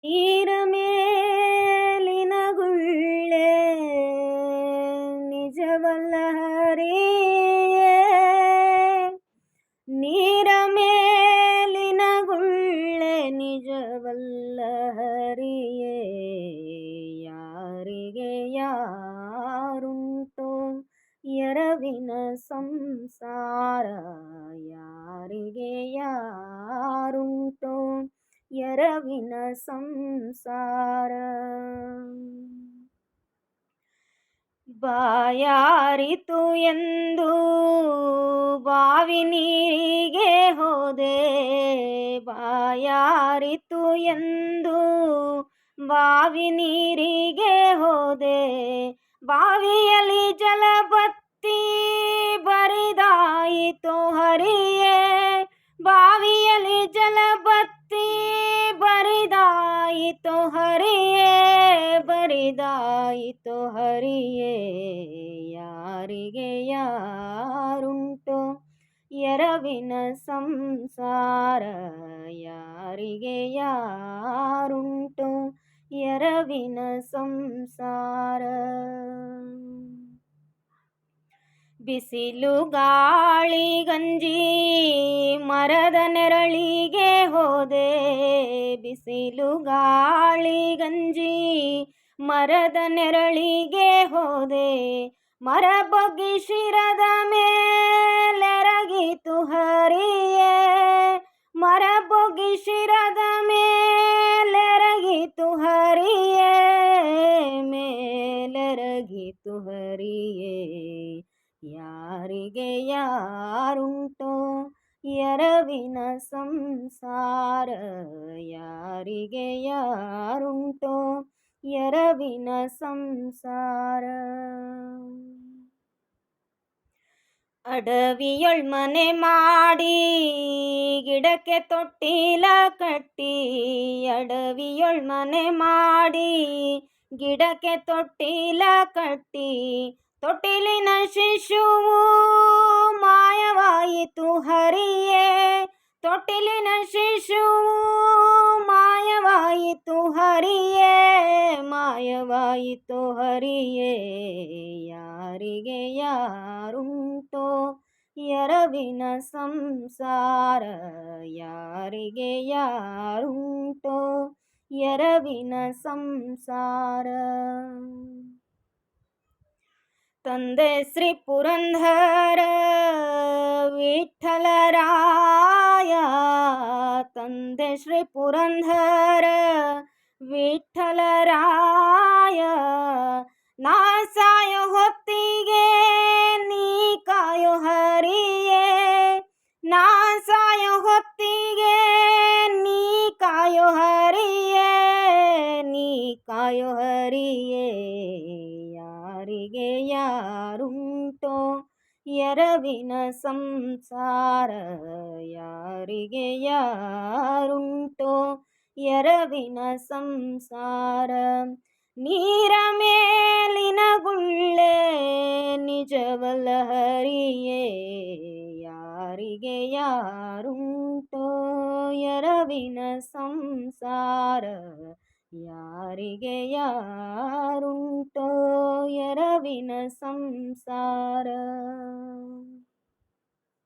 ನೀರ ಮೇಲಿನ ಗುಳ್ಳೆ ನಿಜವಲ್ಲ ಹರಿಯೇ, ನೀರ ಮೇಲಿನ ಗುಳ್ಳೆ ನಿಜವಲ್ಲ ಹರಿಯೇ, ಯಾರಿಗೆ ಯಾರುಂಟೋ ಎರವಿನ ಸಂಸಾರ, ಯಾರಿಗೆ ಯಾರುಂಟೋ ಎರವಿನ ಸಂಸಾರ. ಬಾಯಾರಿತು ಎಂದು ಬಾವಿ ನೀರಿಗೆ ಹೋದೆ, ಬಾಯಾರಿತು ಎಂದು ಬಾವಿ ನೀರಿಗೆ ಹೋದೆ, ಬಾವಿಯಲ್ಲಿ ಜಲ ಬತ್ತಿ ಬರಿದಾಯಿತು ಹರಿಯೇ, ಬಾವಿಯಲ್ಲಿ ಜಲ ಬತ್ತಿ ಬರಿದಾಯಿತು ಹರಿಯೇ, ಬರಿದಾಯಿತು ಹರಿಯೇ, ಯಾರಿಗೆ ಯಾರುಂಟೋ ಎರವಿನ ಸಂಸಾರ, ಯಾರಿಗೆ ಯಾರುಂಟೋ ಎರವಿನ ಸಂಸಾರ. ಬಿಸಿಲು ಗಾಳಿ ಗಂಜಿ ಮರದ ನೆರಳಿಗೆ ಹೋದೆ, ಬಿಸಿಲು ಗಾಳಿ ಗಂಜಿ ಮರದ ನೆರಳಿಗೆ ಹೋದೆ, ಮರ ಬಗ್ಗಿ ಶಿರದ ಮೇಲೆರಗಿತು ಹರಿಯೇ, ಮರ ಬಗ್ಗಿ ಶಿರದ ಮೇಲೆರಗಿತು ಹರಿಯೇ, ಮೇಲೆರಗಿತು ಹರಿಯೇ, ಯಾರಿಗೆ ಯಾರುಂಟೋ ಎರವಿನ ಸಂಸಾರ, ಯಾರಿಗೆ ಯಾರುಂಟೋ ಎರವಿನ ಸಂಸಾರ. ಅಡವಿಯೊಳ್ ಮನೆ ಮಾಡಿ ಗಿಡಕ್ಕೆ ತೊಟ್ಟಿಲ ಕಟ್ಟಿ, ಅಡವಿಯೊಳ್ ಮನೆ ಮಾಡಿ ಗಿಡಕ್ಕೆ ತೊಟ್ಟಿಲ ಕಟ್ಟಿ, ತೊಟ್ಟಿಲಿನ ಶಿಶುವು ಮಾಯವಾಯಿತು ಹರಿಯೇ, ತೊಟ್ಟಿಲಿನ ಶಿಶುವು ಮಾಯವಾಯಿತು ಹರಿಯೇ, ಮಾಯವಾಯಿತು ಹರಿಯೇ, ಯಾರಿಗೆ ಯಾರುಂಟೋ ಎರವಿನ ಸಂಸಾರ, ಯಾರಿಗೆ ಯಾರುಂಟೋ ಎರವಿನ ಸಂಸಾರ. ತಂದೆ ಶ್ರೀ ಪುರಂದರ ವಿಠ್ಠಲರಾಯ, ತಂದೆ ಶ್ರೀ ಪುರಂದರ ವಿಠ್ಠಲರಾಯ, ನಾ ಸಾಯೋ ಹೊತ್ತಿಗೆ ನೀ ಕಾಯೋ ಹರಿಯೇ, ನಾ ಸಾಯೋ ಹೊತ್ತಿಗೆ ನೀ ಕಾಯೋ ಹರಿಯೇ, ನೀ ಕಾಯೋ ಹರಿಯೇ, ಯಾರಿಗೆ ಯಾರುಂಟೋ ಎರವಿನ ಸಂಸಾರ, ಯಾರಿಗೆ ಯಾರುಂಟೋ ಎರವಿನ ಸಂಸಾರ. ನೀರ ಮೇಲಿನ ಗುಳ್ಳೆ ನಿಜವಲ್ಲ ಹರಿಯೇ, ಯಾರಿಗೆ ಯಾರುಂಟೋ ಎರವಿನ ಸಂಸಾರ, ಯಾರಿಗೆ ಯಾರುಂಟೋ ಎರವಿನ ಸಂಸಾರ.